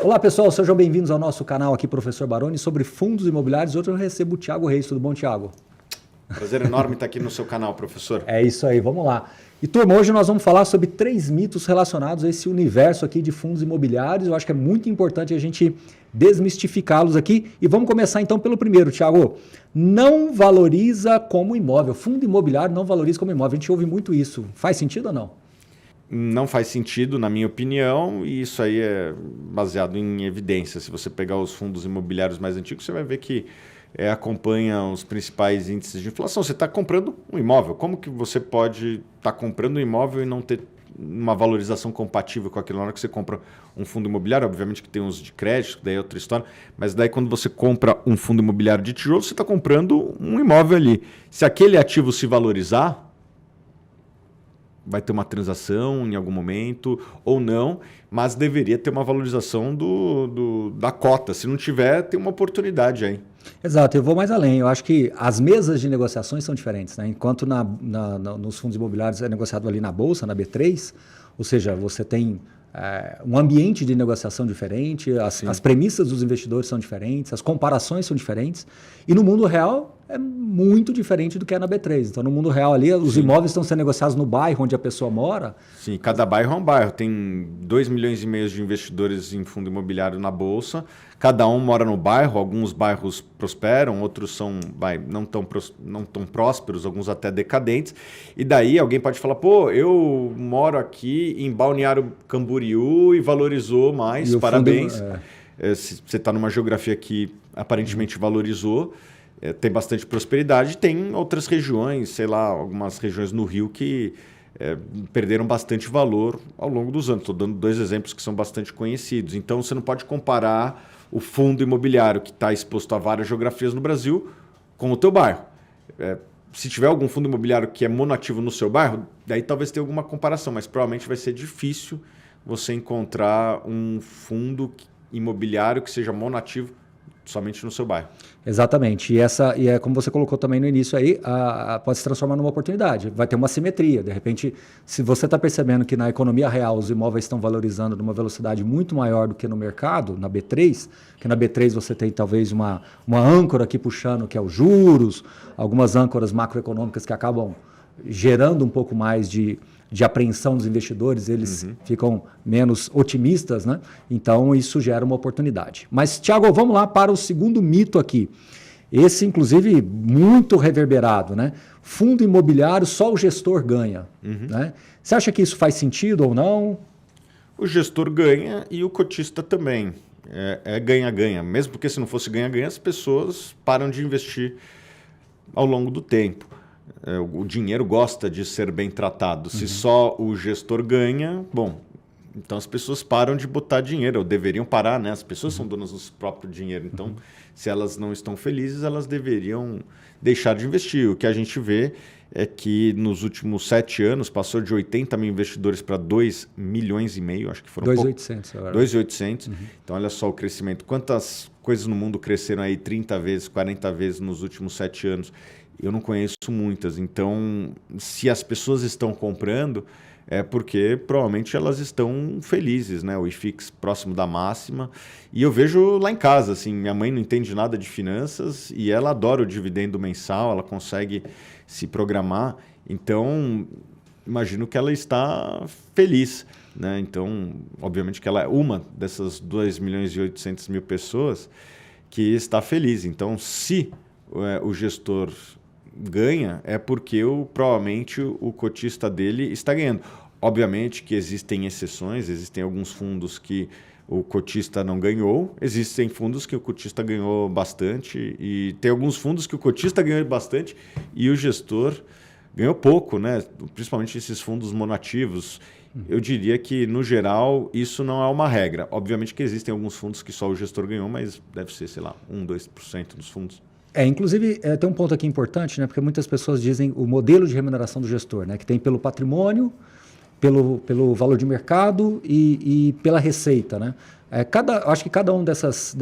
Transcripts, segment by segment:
Olá pessoal, sejam bem-vindos ao nosso canal aqui, Professor Baroni, sobre fundos imobiliários. Hoje eu recebo o Thiago Reis. Tudo bom, Thiago? Prazer enorme estar aqui no seu canal, professor. É isso aí, vamos lá. E turma, hoje nós vamos falar sobre 3 mitos relacionados a esse universo aqui de fundos imobiliários. Eu acho que é muito importante a gente desmistificá-los aqui. E vamos começar então pelo primeiro, Thiago. Não valoriza como imóvel. Fundo imobiliário não valoriza como imóvel. A gente ouve muito isso. Faz sentido ou não? Não faz sentido, na minha opinião, e isso aí é baseado em evidência. Se você pegar os fundos imobiliários mais antigos, você vai ver que acompanha os principais índices de inflação. Você está comprando um imóvel. Como que você pode estar comprando um imóvel e não ter uma valorização compatível com aquilo na hora que você compra um fundo imobiliário? Obviamente que tem uns de crédito, daí é outra história, mas daí quando você compra um fundo imobiliário de tijolo, você está comprando um imóvel ali. Se aquele ativo se valorizar, vai ter uma transação em algum momento ou não, mas deveria ter uma valorização da cota. Se não tiver, tem uma oportunidade aí. Exato, eu vou mais além. Eu acho que as mesas de negociações são diferentes, né? Enquanto nos fundos imobiliários é negociado ali na Bolsa, na B3, ou seja, você tem um ambiente de negociação diferente, as premissas dos investidores são diferentes, as comparações são diferentes, e no mundo real é muito diferente do que é na B3. Então, no mundo real ali, os imóveis estão sendo negociados no bairro onde a pessoa mora. Sim, cada bairro é um bairro. Tem 2,5 milhões de investidores em fundo imobiliário na Bolsa. Cada um mora no bairro. Alguns bairros prosperam, outros são não tão prósperos, alguns até decadentes. E daí alguém pode falar, pô, eu moro aqui em Balneário Camboriú e valorizou mais, parabéns. Você está numa geografia que aparentemente valorizou. Tem bastante prosperidade, tem outras regiões, sei lá, algumas regiões no Rio que perderam bastante valor ao longo dos anos. Estou dando 2 exemplos que são bastante conhecidos. Então, você não pode comparar o fundo imobiliário que está exposto a várias geografias no Brasil com o teu bairro. Se tiver algum fundo imobiliário que é monoativo no seu bairro, daí talvez tenha alguma comparação, mas provavelmente vai ser difícil você encontrar um fundo imobiliário que seja monoativo somente no seu bairro. Exatamente. E é como você colocou também no início aí, pode se transformar numa oportunidade. Vai ter uma simetria. De repente, se você está percebendo que na economia real os imóveis estão valorizando numa velocidade muito maior do que no mercado, na B3, que na B3 você tem talvez uma âncora aqui puxando, que é os juros, algumas âncoras macroeconômicas que acabam gerando um pouco mais de apreensão dos investidores, eles ficam menos otimistas, né? Então, isso gera uma oportunidade. Mas, Thiago, vamos lá para o segundo mito aqui. Esse, inclusive, muito reverberado, né? Fundo imobiliário, só o gestor ganha. Né? Você acha que isso faz sentido ou não? O gestor ganha e o cotista também. É ganha-ganha. Mesmo porque se não fosse ganha-ganha, as pessoas param de investir ao longo do tempo. O dinheiro gosta de ser bem tratado. Se só o gestor ganha, bom, então as pessoas param de botar dinheiro, ou deveriam parar, né? As pessoas são donas do próprio dinheiro. Então, se elas não estão felizes, elas deveriam deixar de investir. O que a gente vê é que nos últimos 7 anos passou de 80 mil investidores para 2,5 milhões, acho que foram 2.800 agora. 2.800. Então, olha só o crescimento. Quantas coisas no mundo cresceram aí 30 vezes, 40 vezes nos últimos 7 anos? Eu não conheço muitas. Então, se as pessoas estão comprando, é porque provavelmente elas estão felizes, né? O IFIX próximo da máxima. E eu vejo lá em casa, assim, minha mãe não entende nada de finanças e ela adora o dividendo mensal, ela consegue se programar. Então, imagino que ela está feliz, né? Então, obviamente que ela é uma dessas 2,8 milhões pessoas que está feliz. Então, se o gestor ganha, é porque provavelmente o cotista dele está ganhando. Obviamente que existem exceções, existem alguns fundos que o cotista não ganhou, existem fundos que o cotista ganhou bastante e tem alguns fundos que o cotista ganhou bastante e o gestor ganhou pouco, né? Principalmente esses fundos monoativos. Eu diria que, no geral, isso não é uma regra. Obviamente que existem alguns fundos que só o gestor ganhou, mas deve ser, sei lá, 1%, 2% dos fundos. Inclusive, tem um ponto aqui importante, né? Porque muitas pessoas dizem o modelo de remuneração do gestor, né? Que tem pelo patrimônio, pelo valor de mercado e pela receita, né? Acho que cada um dessas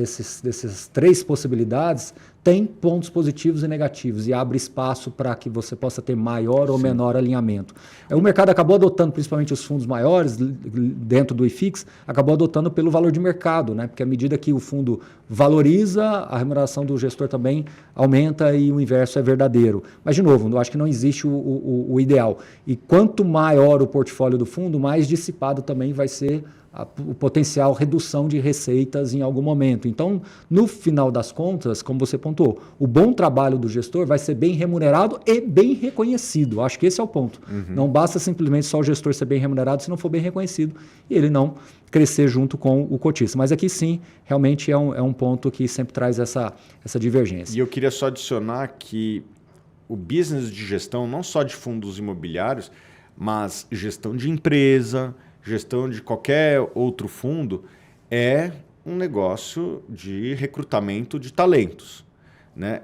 3 possibilidades tem pontos positivos e negativos e abre espaço para que você possa ter maior ou menor alinhamento. O mercado acabou adotando, principalmente os fundos maiores, dentro do IFIX, acabou adotando pelo valor de mercado, né? Porque à medida que o fundo valoriza, a remuneração do gestor também aumenta e o inverso é verdadeiro. Mas, de novo, eu acho que não existe o ideal. E quanto maior o portfólio do fundo, mais dissipado também vai ser o potencial redução de receitas em algum momento. Então, no final das contas, como você pontuou, o bom trabalho do gestor vai ser bem remunerado e bem reconhecido. Acho que esse é o ponto. Não basta simplesmente só o gestor ser bem remunerado se não for bem reconhecido e ele não crescer junto com o cotista. Mas aqui sim, realmente é um ponto que sempre traz essa divergência. E eu queria só adicionar que o business de gestão, não só de fundos imobiliários, mas gestão de empresa, gestão de qualquer outro fundo, é um negócio de recrutamento de talentos, né?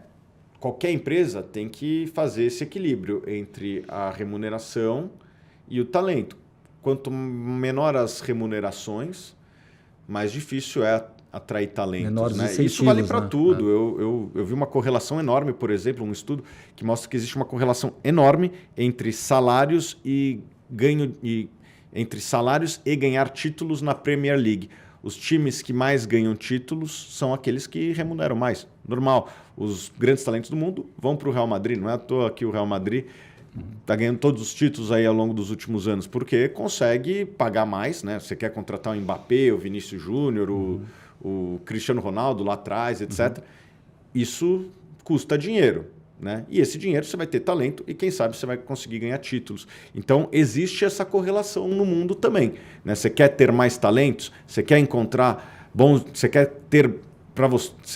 Qualquer empresa tem que fazer esse equilíbrio entre a remuneração e o talento. Quanto menor as remunerações, mais difícil é atrair talentos. Menores né? incentivos, Isso vale para né? tudo. Eu vi uma correlação enorme, por exemplo, um estudo que mostra que existe uma correlação enorme entre salários e entre salários e ganhar títulos na Premier League. Os times que mais ganham títulos são aqueles que remuneram mais. Normal, os grandes talentos do mundo vão para o Real Madrid. Não é à toa que o Real Madrid está ganhando todos os títulos aí ao longo dos últimos anos, porque consegue pagar mais, né? Você quer contratar o Mbappé, o Vinícius Júnior, o Cristiano Ronaldo lá atrás, etc. Isso custa dinheiro. Né? E esse dinheiro você vai ter talento e quem sabe você vai conseguir ganhar títulos. Então existe essa correlação no mundo também. Né? Você quer ter mais talentos, você quer encontrar bons, você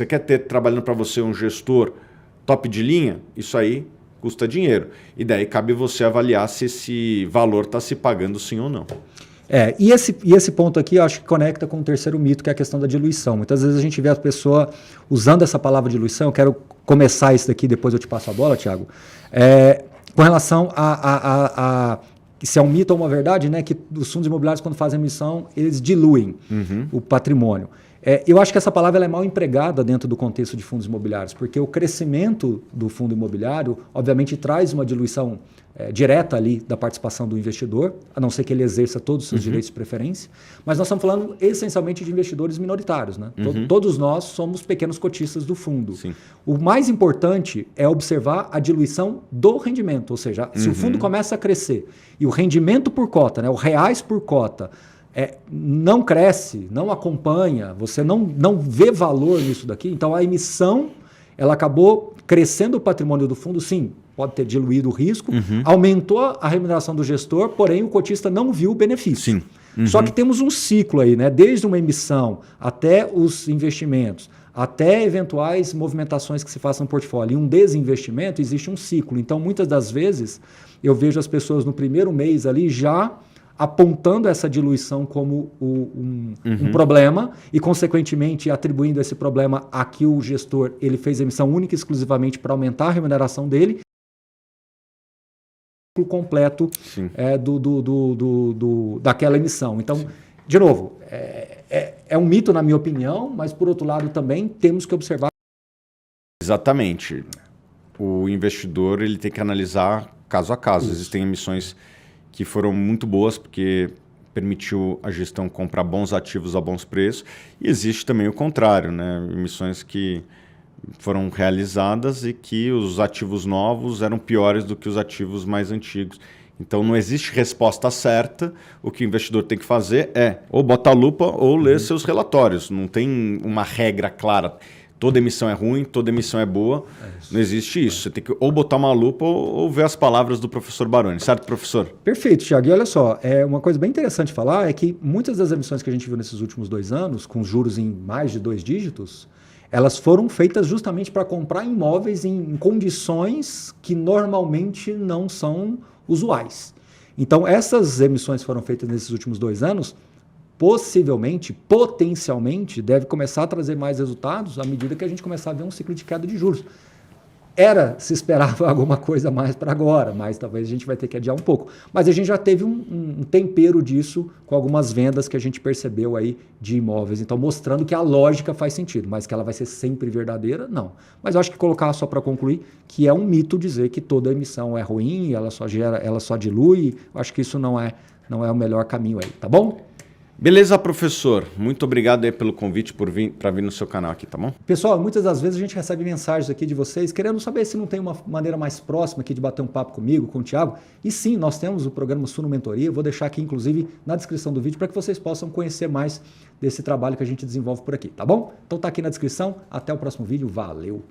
quer ter trabalhando para você um gestor top de linha, isso aí custa dinheiro. E daí cabe você avaliar se esse valor está se pagando sim ou não. E esse ponto aqui eu acho que conecta com o terceiro mito, que é a questão da diluição. Muitas vezes a gente vê a pessoa usando essa palavra diluição. Eu quero começar isso daqui, depois eu te passo a bola, Thiago. Com relação a se é um mito ou uma verdade, né, que os fundos imobiliários, quando fazem emissão, eles diluem o patrimônio. Eu acho que essa palavra ela é mal empregada dentro do contexto de fundos imobiliários, porque o crescimento do fundo imobiliário, obviamente, traz uma diluição direta ali da participação do investidor, a não ser que ele exerça todos os seus direitos de preferência, mas nós estamos falando essencialmente de investidores minoritários. Né? Todos nós somos pequenos cotistas do fundo. Sim. O mais importante é observar a diluição do rendimento, ou seja, se o fundo começa a crescer e o rendimento por cota, né, o reais por cota, não cresce, não acompanha, você não vê valor nisso daqui, então a emissão ela acabou crescendo o patrimônio do fundo, sim, pode ter diluído o risco, aumentou a remuneração do gestor, porém o cotista não viu o benefício. Sim. Só que temos um ciclo aí, né? Desde uma emissão até os investimentos, até eventuais movimentações que se façam no portfólio. E um desinvestimento, existe um ciclo. Então, muitas das vezes, eu vejo as pessoas no primeiro mês ali já apontando essa diluição como um problema e, consequentemente, atribuindo esse problema a que o gestor ele fez emissão única e exclusivamente para aumentar a remuneração dele, completo daquela emissão. Então, de novo, é um mito, na minha opinião, mas, por outro lado, também temos que observar. Exatamente. O investidor ele tem que analisar caso a caso. Existem emissões que foram muito boas porque permitiu a gestão comprar bons ativos a bons preços. E existe também o contrário, né? Emissões que foram realizadas e que os ativos novos eram piores do que os ativos mais antigos. Então não existe resposta certa. O que o investidor tem que fazer é ou botar a lupa ou ler seus relatórios. Não tem uma regra clara. Toda emissão é ruim, toda emissão é boa. Não existe isso. Você tem que ou botar uma lupa ou ver as palavras do professor Baroni. Certo, professor? Perfeito, Thiago. E olha só, uma coisa bem interessante falar é que muitas das emissões que a gente viu nesses últimos 2 anos, com juros em mais de 2 dígitos, elas foram feitas justamente para comprar imóveis em condições que normalmente não são usuais. Então, essas emissões foram feitas nesses últimos 2 anos, potencialmente, deve começar a trazer mais resultados à medida que a gente começar a ver um ciclo de queda de juros. se esperava alguma coisa mais para agora, mas talvez a gente vai ter que adiar um pouco. Mas a gente já teve um tempero disso com algumas vendas que a gente percebeu aí de imóveis. Então, mostrando que a lógica faz sentido, mas que ela vai ser sempre verdadeira, não. Mas eu acho que colocar só para concluir que é um mito dizer que toda emissão é ruim, ela só dilui. Eu acho que isso não é o melhor caminho aí, tá bom? Beleza, professor. Muito obrigado aí pelo convite para vir no seu canal aqui, tá bom? Pessoal, muitas das vezes a gente recebe mensagens aqui de vocês querendo saber se não tem uma maneira mais próxima aqui de bater um papo comigo, com o Thiago. E sim, nós temos o programa Suno Mentoria. Eu vou deixar aqui, inclusive, na descrição do vídeo para que vocês possam conhecer mais desse trabalho que a gente desenvolve por aqui, tá bom? Então tá aqui na descrição. Até o próximo vídeo. Valeu!